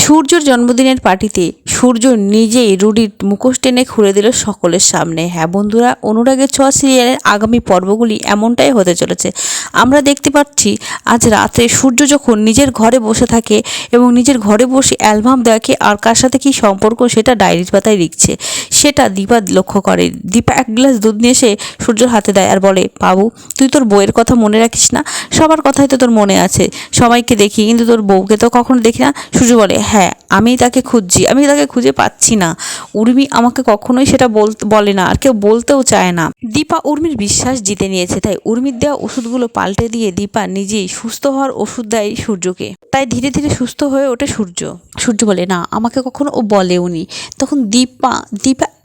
সূর্যর জন্মদিনের পার্টিতে সূর্য নিজেই রুডির মুখোশ টেনে খুলে দিল সকলের সামনে। হ্যাঁ বন্ধুরা, অনুরাগের ছোঁয়া সিরিয়ালের আগামী পর্বগুলি এমনটাই হতে চলেছে। আমরা দেখতে পাচ্ছি আজ রাতে সূর্য যখন নিজের ঘরে বসে থাকে এবং নিজের ঘরে বসে অ্যালবাম দেখে আর কার সাথে কী সম্পর্ক সেটা ডায়েরির পাতায় লিখছে, সেটা দীপা লক্ষ্য করে। দীপা এক গ্লাস দুধ নিয়ে এসে সূর্যর হাতে দেয় আর বলে, বাবু তুই তোর বউয়ের কথা মনে রাখিস না? সবার কথাই তো তোর মনে আছে, সবাইকে দেখি কিন্তু তোর বউকে তো কখনো দেখি না। সূর্য বলে, হ্যাঁ আমি তাকে খুঁজছি, আমি তাকে খুঁজে পাচ্ছি না। উর্মি আমাকে কখনোই সেটা বলে না, আর কেউ বলতেও চায় না। দীপা উর্মির বিশ্বাস জিতে নিয়েছে, তাই উর্মির দেওয়া ওষুধগুলো পাল্টে দিয়ে দীপা নিজেই সুস্থ হওয়ার ওষুধ দেয় সূর্যকে। তাই ধীরে ধীরে সুস্থ হয়ে ওঠে সূর্য। সূর্য বলে, না আমাকে কখনো ও বলেওনি। তখন দীপা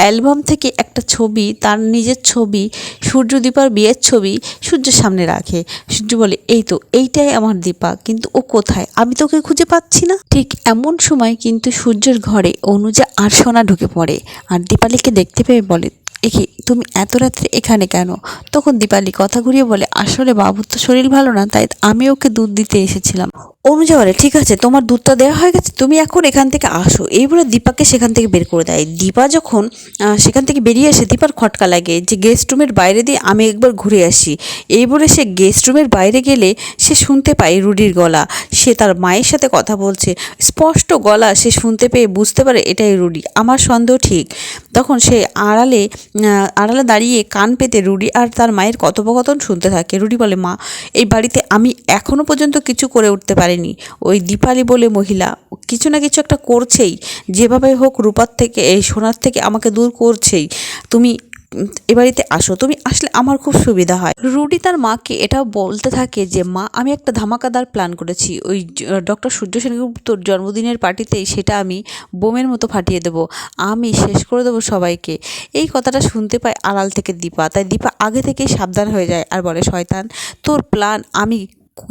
অ্যালবাম থেকে একটা ছবি, তার নিজের ছবি, সূর্য দীপার বিয়ের ছবি সূর্যের সামনে রাখে। সূর্য বলে, এই তো এইটাই আমার দীপা, কিন্তু ও কোথায়? আমি তোকে খুঁজে পাচ্ছি না। ঠিক এমন সময় কিন্তু সূর্যের ঘরে অনুজা আর সোনা ঢুকে পড়ে আর দীপালিকে দেখতে পেয়ে বলে, একে তুমি এত রাত্রে এখানে কেন? তখন দীপালি কথা ঘুরিয়ে বলে, আসলে বাবুর তো শরীর ভালো না, তাই আমি ওকে দুধ দিতে এসেছিলাম। অনুজা বলে, ঠিক আছে তোমার দুধটা দেওয়া হয়ে গেছে, তুমি এখন এখান থেকে আসো। এই বলে দীপাকে সেখান থেকে বের করে দেয়। দীপা যখন সেখান থেকে বেরিয়ে আসে, দীপার খটকা লাগে যে গেস্ট রুমের বাইরে দিয়ে আমি একবার ঘুরে আসি। এই বলে সে গেস্ট রুমের বাইরে গেলে সে শুনতে পায় রুডির গলা। সে তার মায়ের সাথে কথা বলছে, স্পষ্ট গলা সে শুনতে পেয়ে বুঝতে পারে এটাই রুডি। আমার সন্দেহ ঠিক। তখন সে আড়ালে দাঁড়িয়ে কান পেতে রুডি আর তার মায়ের কথোপকথন শুনতে থাকে। রুডি বলে, মা এই বাড়িতে আমি এখনও পর্যন্ত কিছু করে উঠতে পারিনি। ওই দীপালি বলে মহিলা কিছু না কিছু একটা করছেই, যেভাবে হোক রূপার থেকে, এই সোনার থেকে আমাকে দূর করছেই। তুমি এ বাড়িতে আসো, তুমি আসলে আমার খুব সুবিধা হয়। রুডি তার মাকে এটাও বলতে থাকে যে, মা আমি একটা ধামাকাদার প্ল্যান করেছি, ওই ডক্টর সূর্য সেনগুপ্তর জন্মদিনের পার্টিতেই সেটা আমি বোমের মতো ফাটিয়ে দেবো, আমি শেষ করে দেবো সবাইকে। এই কথাটা শুনতে পায় আড়াল থেকে দীপা, তাই দীপা আগে থেকেই সাবধান হয়ে যায় আর বলে, শয়তান তোর প্ল্যান আমি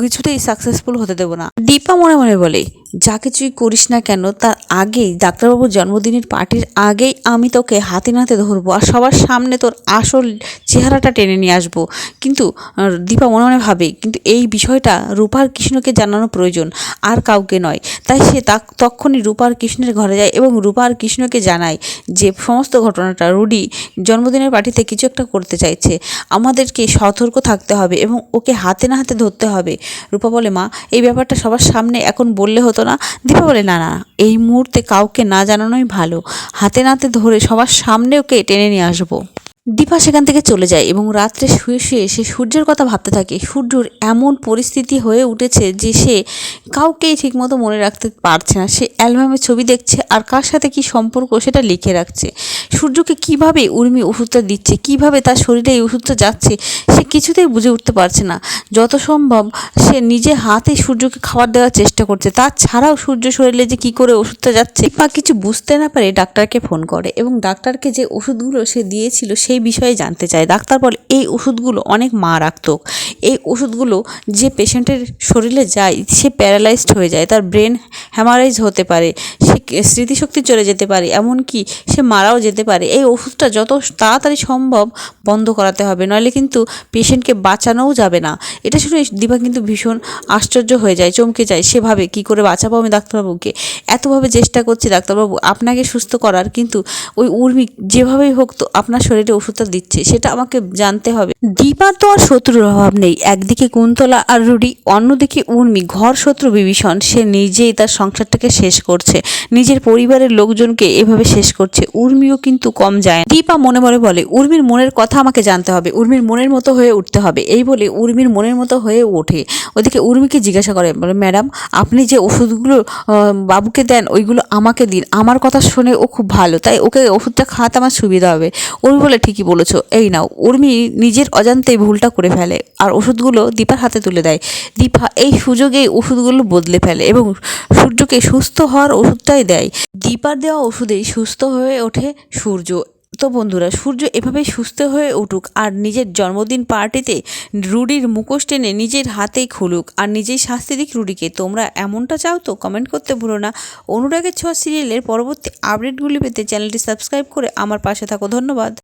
কিছুতেই সাকসেসফুল হতে দেবো না। দীপা মনে মনে বলে, যা কিছুই করিস না কেন তার আগেই, ডাক্তারবাবুর জন্মদিনের পার্টির আগেই আমি তোকে হাতে নাতে ধরবো আর সবার সামনে তোর আসল চেহারাটা টেনে নিয়ে আসবো। কিন্তু দীপা মনে মনে ভাবে, কিন্তু এই বিষয়টা রূপার কৃষ্ণকে জানানো প্রয়োজন, আর কাউকে নয়। তাই সে তখনই রূপার কৃষ্ণের ঘরে যায় এবং রূপার কৃষ্ণকে জানায় যে সমস্ত ঘটনাটা, রুডি জন্মদিনের পার্টিতে কিছু একটা করতে চাইছে, আমাদেরকে সতর্ক থাকতে হবে এবং ওকে হাতে না হাতে ধরতে হবে। রূপা বলে, মা এই ব্যাপারটা সবার সামনে এখন বললে হতো না? দীপা বলে, না না, এই মুহূর্তে কাউকে না জানানোই ভালো, হাতে নাতে ধরে সবার সামনে ওকে টেনে নিয়ে আসবো। দীপা সেখান থেকে চলে যায় এবং রাত্রে শুয়ে শুয়ে সে সূর্যের কথা ভাবতে থাকে। সূর্যর এমন পরিস্থিতি হয়ে উঠেছে যে সে কাউকেই ঠিকমতো মনে রাখতে পারছে না। সে অ্যালবামের ছবি দেখছে আর কার সাথে কী সম্পর্ক সেটা লিখে রাখছে। সূর্যকে কিভাবে উর্মি ওষুধটা দিচ্ছে, কিভাবে তার শরীরে এই ওষুধটা যাচ্ছে, সে কিছুতেই বুঝে উঠতে পারছে না। যত সম্ভব সে নিজে হাতে সূর্যকে খাবার দেওয়ার চেষ্টা করছে, তাছাড়াও সূর্য শরীরে যে কী করে ওষুধটা যাচ্ছে বা কিছু বুঝতে না পারে ডাক্তারকে ফোন করে এবং ডাক্তারকে যে ওষুধগুলো সে দিয়েছিল সেই বিষয়ে জানতে চায়। ডাক্তার বলে, এই ওষুধগুলো অনেক মারাত্মক, এই ওষুধগুলো যে পেশেন্টের শরীরে যায় সে প্যারালাইজড হয়ে যায়, তার ব্রেন হ্যামারেজ হতে পারে, সে স্মৃতিশক্তি চলে যেতে পারে, এমনকি সে মারাও যেতে পারে। এই ওষুধটা যত তাড়াতাড়ি সম্ভব বন্ধ করাতে হবে, নইলে কিন্তু পেশেন্টকে বাঁচানোও যাবে না। এটা শুনে দীপা কিন্তু ভীষণ আশ্চর্য হয়ে যায়, চমকে যায়। সে ভাবে, কী করে বাঁচাবো আমি ডাক্তারবাবুকে? এতভাবে চেষ্টা করছি ডাক্তারবাবু আপনাকে সুস্থ করার, কিন্তু ওই উর্মি যেভাবেই হোক তো আপনার শরীরে ওষুধটা দিচ্ছে, সেটা আমাকে জানতে হবে। দীপার তো আর শত্রুর অভাব নেই, একদিকে কুন্তলা আর রুডি, অন্যদিকে উর্মি, ঘর শত্রু বিভীষণ। সে নিজেই তার সংসারটাকে শেষ করছে, নিজের পরিবারের লোকজনকে এভাবে শেষ করছে। উর্মিও কিন্তু কম যায়। দীপা মনে মনে বলে, উর্মির মনের কথা আমাকে জানতে হবে, উর্মির মনের মতো হয়ে উঠতে হবে। এই বলে উর্মির মনের মতো হয়ে ওঠে। ওদিকে উর্মিকে জিজ্ঞাসা করে, বলে, ম্যাডাম আপনি যে ওষুধগুলো বাবুকে দেন ওইগুলো আমাকে দিন, আমার কথা শুনে ও খুব ভালো, তাই ওকে ওষুধটা খাওয়াতে আমার সুবিধা হবে। উর্মি বলে, ঠিকই বলেছো, এই নাও। উর্মি নিজের অজান্তেই ভুলটা করে ফেলে আর ওষুধগুলো দীপার হাতে তুলে দেয়। দীপা এই সুযোগেই ওষুধগুলো বদলে ফেলে এবং সূর্যকে সুস্থ হওয়ার ওষুধটাই দেয়। দীপার দেওয়া ওষুধেই সুস্থ হয়ে ওঠে সূর্য। তো বন্ধুরা, সূর্য এভাবেই সুস্থ হয়ে উঠুক আর নিজের জন্মদিন পার্টিতে রুডির মুখোশ টেনে নিজের হাতেই খুলুক আর নিজেই শাস্তি দিক রুডিকে। তোমরা এমনটা চাও তো কমেন্ট করতে ভুলো না। অনুরাগের ছোঁয়া সিরিয়ালের পরবর্তী আপডেটগুলি পেতে চ্যানেলটি সাবস্ক্রাইব করে আমার পাশে থাকো। ধন্যবাদ।